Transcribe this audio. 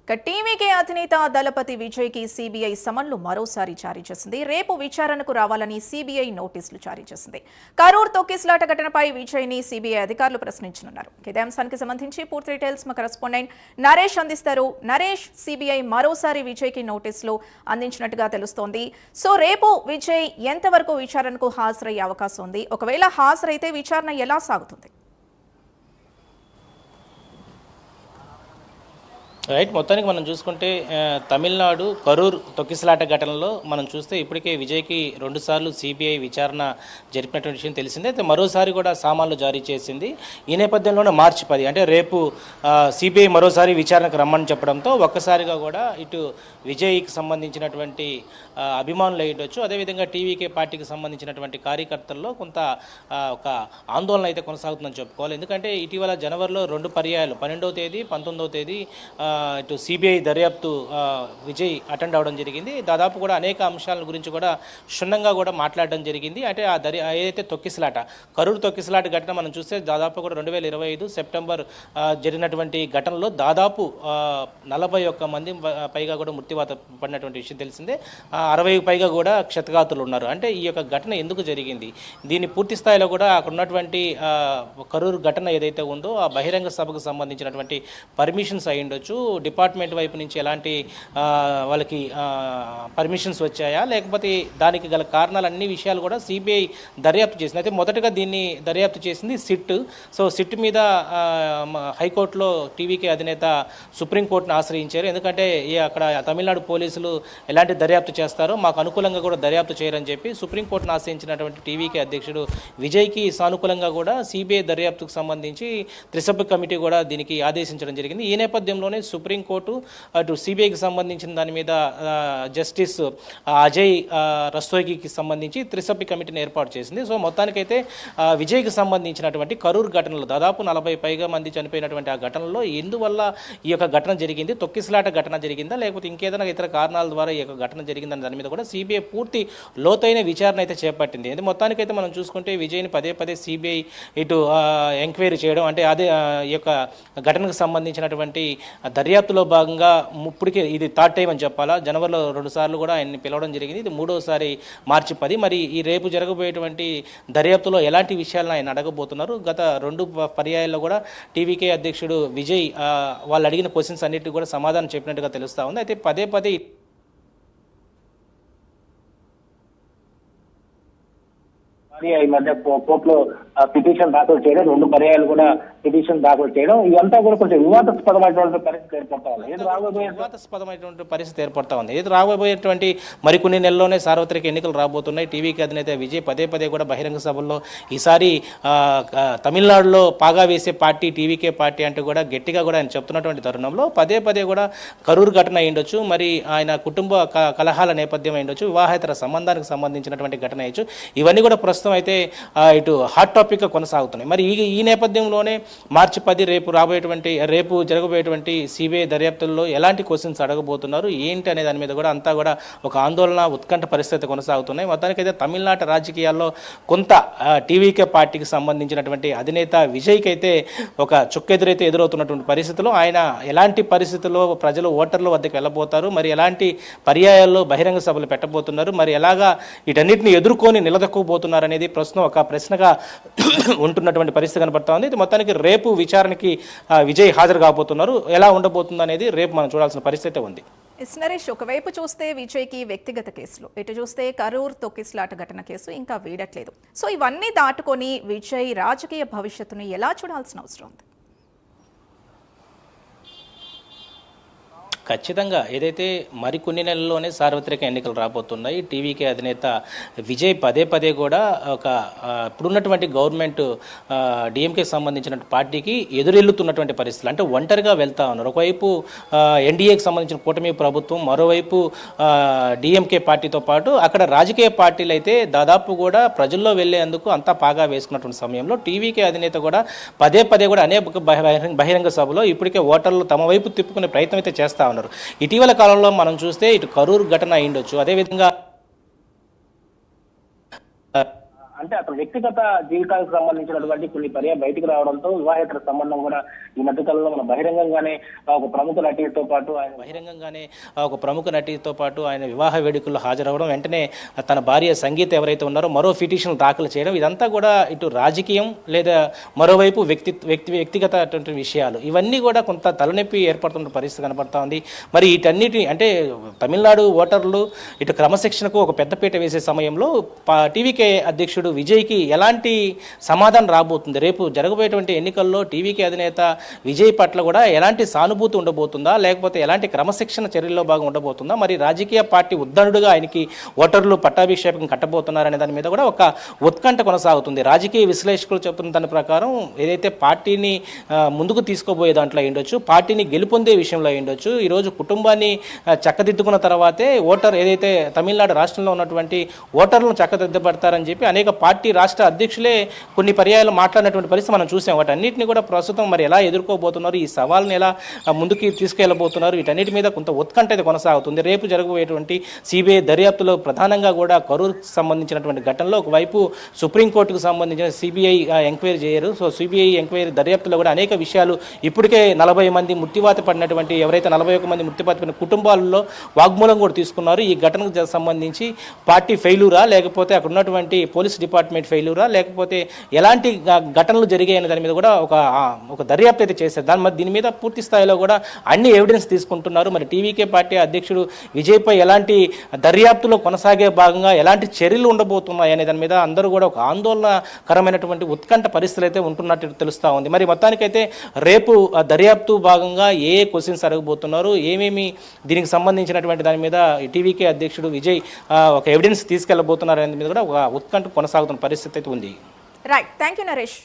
TVK అధినేత దళపతి విజయ్కి CBI సమన్లు మరోసారి జారీ చేసింది. రేపు విచారణకు రావాలని సిబిఐ నోటీసులు జారీ చేసింది. కరూర్ తొక్కిసలాట ఘటనపై విజయ్ని సిబిఐ అధికారులు ప్రశ్నించనున్నారు. ఇదే అంశానికి సంబంధించి పూర్తి డీటెయిల్స్ మా కరెస్పాండెంట్ నరేష్ అందిస్తారు. నరేష్, సిబిఐ మరోసారి విజయ్కి నోటీసులు అందించినట్టుగా తెలుస్తోంది. సో రేపు విజయ్ ఎంతవరకు విచారణకు హాజరయ్యే అవకాశం ఉంది? ఒకవేళ హాజరైతే విచారణ ఎలా సాగుతుంది? రైట్, మొత్తానికి మనం చూసుకుంటే తమిళనాడు కరూర్ తొక్కిసలాట ఘటనలో మనం చూస్తే ఇప్పటికే విజయ్కి 2 సార్లు సిబిఐ విచారణ జరిపినటువంటి విషయం తెలిసిందే. అయితే మరోసారి కూడా సామాన్లు జారీ చేసింది. ఈ నేపథ్యంలోనే మార్చి 10 అంటే రేపు సిబిఐ మరోసారి విచారణకు రమ్మని చెప్పడంతో ఒక్కసారిగా కూడా ఇటు విజయ్కి సంబంధించినటువంటి అభిమానులు అయ్యొచ్చు, అదేవిధంగా టీవీకే పార్టీకి సంబంధించినటువంటి కార్యకర్తల్లో కొంత ఒక ఆందోళన అయితే కొనసాగుతుందని చెప్పుకోవాలి. ఎందుకంటే ఇటీవల జనవరిలో 2 పర్యాయాలు 12వ తేదీ 19వ తేదీ ఇటు సిబిఐ దర్యాప్తు విజయ్ అటెండ్ అవ్వడం జరిగింది. దాదాపు కూడా అనేక అంశాల గురించి కూడా క్షుణ్ణంగా కూడా మాట్లాడడం జరిగింది. అంటే ఏదైతే తొక్కిసలాట కరూరు తొక్కిసలాట ఘటన మనం చూస్తే దాదాపు కూడా 2025 సెప్టెంబర్ జరిగినటువంటి ఘటనలో దాదాపు 41 మంది పైగా కూడా మృత్యువాత పడినటువంటి విషయం తెలిసిందే. 60 పైగా కూడా క్షతగాతులు ఉన్నారు. అంటే ఈ యొక్క ఘటన ఎందుకు జరిగింది, దీన్ని పూర్తి స్థాయిలో కూడా అక్కడ ఉన్నటువంటి కరూరు ఘటన ఏదైతే ఉందో ఆ బహిరంగ సభకు సంబంధించినటువంటి పర్మిషన్స్ అయి ఉండొచ్చు, డిపార్ట్మెంట్ వైపు నుంచి ఎలాంటి వాళ్ళకి పర్మిషన్స్ వచ్చాయా, లేకపోతే దానికి గల కారణాలు అన్ని విషయాలు కూడా సిబిఐ దర్యాప్తు చేసింది. అయితే మొదటగా దీన్ని దర్యాప్తు చేసింది సిట్. సో సిట్ మీద హైకోర్టులో టీవీకే అధినేత సుప్రీంకోర్టును ఆశ్రయించారు. ఎందుకంటే అక్కడ తమిళనాడు పోలీసులు ఎలాంటి దర్యాప్తు చేస్తారో మాకు అనుకూలంగా కూడా దర్యాప్తు చేయరని చెప్పి సుప్రీంకోర్టును ఆశ్రయించినటువంటి టీవీకే అధ్యక్షుడు విజయ్కి సానుకూలంగా కూడా సిబిఐ దర్యాప్తుకు సంబంధించి త్రిసభ్య కమిటీ కూడా దీనికి ఆదేశించడం జరిగింది. ఈ నేపథ్యంలోనే సుప్రీంకోర్టు అటు సిబిఐకి సంబంధించిన దాని మీద జస్టిస్ అజయ్ రస్తోగికి సంబంధించి త్రిసభ్య కమిటీని ఏర్పాటు చేసింది. సో మొత్తానికైతే విజయ్కి సంబంధించినటువంటి కరూరు ఘటనలో దాదాపు 40 పైగా మంది చనిపోయినటువంటి ఆ ఘటనలో ఎందువల్ల ఈ యొక్క ఘటన జరిగింది, తొక్కిసలాట ఘటన జరిగిందా లేకపోతే ఇంకేదైనా ఇతర కారణాల ద్వారా ఈ యొక్క ఘటన జరిగిందని దాని మీద కూడా సిబిఐ పూర్తి లోతైన విచారణ అయితే చేపట్టింది. ఇది మొత్తానికైతే మనం చూసుకుంటే విజయ్ని పదే సిబిఐ ఇటు ఎంక్వైరీ చేయడం, అంటే అదే ఈ యొక్క ఘటనకు సంబంధించినటువంటి దర్యాప్తులో భాగంగా ఇప్పటికే ఇది 3rd టైం అని చెప్పాలా. జనవరిలో 2 సార్లు కూడా ఆయన్ని పిలవడం జరిగింది. ఇది 3వసారి మార్చి 10. మరి ఈ రేపు జరగబోయేటువంటి దర్యాప్తులో ఎలాంటి విషయాలను ఆయన అడగబోతున్నారు? గత 2 పర్యాయాల్లో కూడా టీవీకే అధ్యక్షుడు విజయ్ వాళ్ళు అడిగిన క్వశ్చన్స్ అన్నిటికీ కూడా సమాధానం చెప్పినట్టుగా తెలుస్తూ ఉంది. అయితే పదే ఈ మధ్య కోర్టులో పిటిషన్ దాఖలు చేయడం, 2 పర్యాయాలు కూడా పిటిషన్ దాఖలు చేయడం, ఇదంతా కూడా కొంచెం వివాదాస్పదమైనటువంటి పరిస్థితి ఏర్పడతా ఉంది. ఏది రాబోయేటువంటి మరికొన్ని నెలల్లోనే సార్వత్రిక ఎన్నికలు రాబోతున్నాయి. టీవీకి అధినేత విజయ్ పదే కూడా బహిరంగ సభల్లో ఈసారి తమిళనాడులో పాగా వేసే పార్టీ టీవీకే పార్టీ అంటూ కూడా గట్టిగా కూడా ఆయన చెప్తున్నటువంటి తరుణంలో పదే కూడా కరూరు ఘటన అయ్యుండొచ్చు, మరి ఆయన కుటుంబ కలహాల నేపథ్యం అయ్యుండొచ్చు, వివాహేతర సంబంధానికి సంబంధించినటువంటి ఘటన అయ్యొచ్చు, ఇవన్నీ కూడా ప్రస్తుతం అయితే ఇటు హాట్ టాపిక్గా కొనసాగుతున్నాయి. మరి ఈ నేపథ్యంలోనే మార్చి 10 రేపు జరగబోయేటువంటి సిబిఐ దర్యాప్తుల్లో ఎలాంటి క్వశ్చన్స్ అడగబోతున్నారు ఏంటి అనే దాని మీద కూడా అంతా కూడా ఒక ఆందోళన ఉత్కంఠ పరిస్థితి కొనసాగుతున్నాయి. మొత్తానికైతే తమిళనాడు రాజకీయాల్లో కొంత టీవీకే పార్టీకి సంబంధించినటువంటి అధినేత విజయ్కి అయితే ఒక చుక్కెదురైతే ఎదురవుతున్నటువంటి పరిస్థితుల్లో ఆయన ఎలాంటి పరిస్థితుల్లో ప్రజలు ఓటర్ల వద్దకు వెళ్ళబోతారు, మరి ఎలాంటి పర్యాయాల్లో బహిరంగ సభలు పెట్టబోతున్నారు, మరి ఎలాగా వీటన్నిటిని ఎదుర్కొని నిలదొక్కబోతున్నారు అనేది ప్రశ్న ఒక ప్రశ్నగా ఉంటున్నటువంటి పరిస్థితి కనబడతా ఉంది. ఇది మొత్తానికి రేపు విచారణకి విజయ్ హాజరు కాబోతున్నారు. ఎలా ఉండబోతుంది అనేది రేపు మనం చూడాల్సిన పరిస్థితి ఉంది. నరేష్, ఒకవైపు చూస్తే విజయ్కి వ్యక్తిగత కేసులు, ఇటు చూస్తే కరూర్ తొక్కిసలాట ఘటన కేసు ఇంకా వీడట్లేదు. సో ఇవన్నీ దాటుకొని విజయ్ రాజకీయ భవిష్యత్తును ఎలా చూడాల్సిన అవసరం ఉంది? ఖచ్చితంగా ఏదైతే మరికొన్ని నెలల్లోనే సార్వత్రిక ఎన్నికలు రాబోతున్నాయి. టీవీకే అధినేత విజయ్ పదే కూడా ఒక ఇప్పుడున్నటువంటి గవర్నమెంట్ డిఎంకే సంబంధించిన పార్టీకి ఎదురెళ్తున్నటువంటి పరిస్థితులు, అంటే ఒంటరిగా వెళ్తా ఉన్నారు. ఒకవైపు ఎన్డీఏకి సంబంధించిన కూటమి ప్రభుత్వం, మరోవైపు డిఎంకే పార్టీతో పాటు అక్కడ రాజకీయ పార్టీలు అయితే దాదాపు కూడా ప్రజల్లో వెళ్లేందుకు అంతా పాగా వేసుకున్నటువంటి సమయంలో టీవీకే అధినేత కూడా పదే కూడా అనేక బహిరంగ సభలో ఇప్పటికే ఓటర్లు తమ వైపు తిప్పుకునే ప్రయత్నం అయితే చేస్తా ఉన్నారు. ఇటీవల కాలంలో మనం చూస్తే ఇటు కరూరు ఘటన అయ్యుండొచ్చు, అదేవిధంగా అంటే అతని వ్యక్తిగత జీవితానికి సంబంధించినటువంటి కొన్ని పర్యాలు బయటికి రావడంతో వివాహేతర సంబంధం కూడా ఈ మధ్యకాలంలో మన బహిరంగంగానే ఒక ప్రముఖ నటితో పాటు ఆయన వివాహ వేడుకల్లో హాజరవడం, వెంటనే తన భార్య సంగీత ఎవరైతే ఉన్నారో మరో పిటిషన్ దాఖలు చేయడం, ఇదంతా కూడా ఇటు రాజకీయం లేదా మరోవైపు వ్యక్తిగత విషయాలు, ఇవన్నీ కూడా కొంత తలనొప్పి ఏర్పడుతున్న పరిస్థితి కనబడతా ఉంది. మరి వీటన్నిటి అంటే తమిళనాడు ఓటర్లు ఇటు క్రమశిక్షణకు ఒక పెద్దపీట వేసే సమయంలో టీవీకే అధ్యక్షుడు విజయ్కి ఎలాంటి సమాధానం రాబోతుంది? రేపు జరగబోయేటువంటి ఎన్నికల్లో టీవీకే అధినేత విజయ్ పట్ల కూడా ఎలాంటి సానుభూతి ఉండబోతుందా, లేకపోతే ఎలాంటి క్రమశిక్షణ చర్యల్లో భాగం ఉండబోతుందా, మరి రాజకీయ పార్టీ ఉద్దండుగా ఆయనకి ఓటర్లు పట్టాభిషేకం కట్టబోతున్నారనే దాని మీద కూడా ఒక ఉత్కంఠ కొనసాగుతుంది. రాజకీయ విశ్లేషకులు చెప్తున్న దాని ప్రకారం ఏదైతే పార్టీని ముందుకు తీసుకోబోయే దాంట్లో ఉండొచ్చు, పార్టీని గెలుపొందే విషయంలో ఉండొచ్చు, ఈరోజు కుటుంబాన్ని చక్కదిద్దుకున్న తర్వాతే ఓటర్ ఏదైతే తమిళనాడు రాష్ట్రంలో ఉన్నటువంటి ఓటర్లను చక్కదిద్దబడతారని చెప్పి అనేక పార్టీ రాష్ట్ర అధ్యక్షులే కొన్ని పర్యాయాలు మాట్లాడినటువంటి పరిస్థితి మనం చూసాం. వాటన్నిటిని కూడా ప్రస్తుతం మరి ఎలా ఎదుర్కోబోతున్నారు, ఈ సవాల్ని ఎలా ముందుకు తీసుకెళ్లబోతున్నారు, వీటన్నిటి మీద కొంత ఉత్కంఠ అయితే కొనసాగుతుంది. రేపు జరగబోయేటువంటి సిబిఐ దర్యాప్తులో ప్రధానంగా కూడా కరూర్కి సంబంధించినటువంటి ఘటనలో ఒకవైపు సుప్రీంకోర్టుకు సంబంధించిన సిబిఐ ఎంక్వైరీ చేయరు. సో సిబిఐ ఎంక్వైరీ దర్యాప్తులో కూడా అనేక విషయాలు ఇప్పటికే 40 మంది మృత్యువాత పడినటువంటి ఎవరైతే 41 మంది మృత్యువాత పడిన కుటుంబాలలో వాగ్మూలం కూడా తీసుకున్నారు. ఈ ఘటనకు సంబంధించి పార్టీ ఫెయిల్యూరా, లేకపోతే అక్కడ ఉన్నటువంటి పోలీస్ డిపార్ట్మెంట్ ఫెయిల్యూరా, లేకపోతే ఎలాంటి ఘటనలు జరిగాయనే దాని మీద కూడా ఒక దర్యాప్తు అయితే చేశారు. దీని మీద పూర్తి స్థాయిలో కూడా అన్ని ఎవిడెన్స్ తీసుకుంటున్నారు. మరి టీవీకే పార్టీ అధ్యక్షుడు విజయ్పై ఎలాంటి దర్యాప్తులో కొనసాగే భాగంగా ఎలాంటి చర్యలు ఉండబోతున్నాయి అనే దాని మీద అందరూ కూడా ఒక ఆందోళనకరమైనటువంటి ఉత్కంఠ పరిస్థితులు అయితే ఉంటున్నట్టు తెలుస్తూ ఉంది. మరి మొత్తానికైతే రేపు దర్యాప్తు భాగంగా ఏ క్వశ్చన్స్ అడగబోతున్నారు, ఏమేమి దీనికి సంబంధించినటువంటి దాని మీద టీవీకే అధ్యక్షుడు విజయ్ ఒక ఎవిడెన్స్ తీసుకెళ్లబోతున్నారు అనే మీద కూడా ఒక ఉత్కంఠ కొనసాగుతున్న పరిస్థితి అయితే ఉంది. Right, thank you Naresh.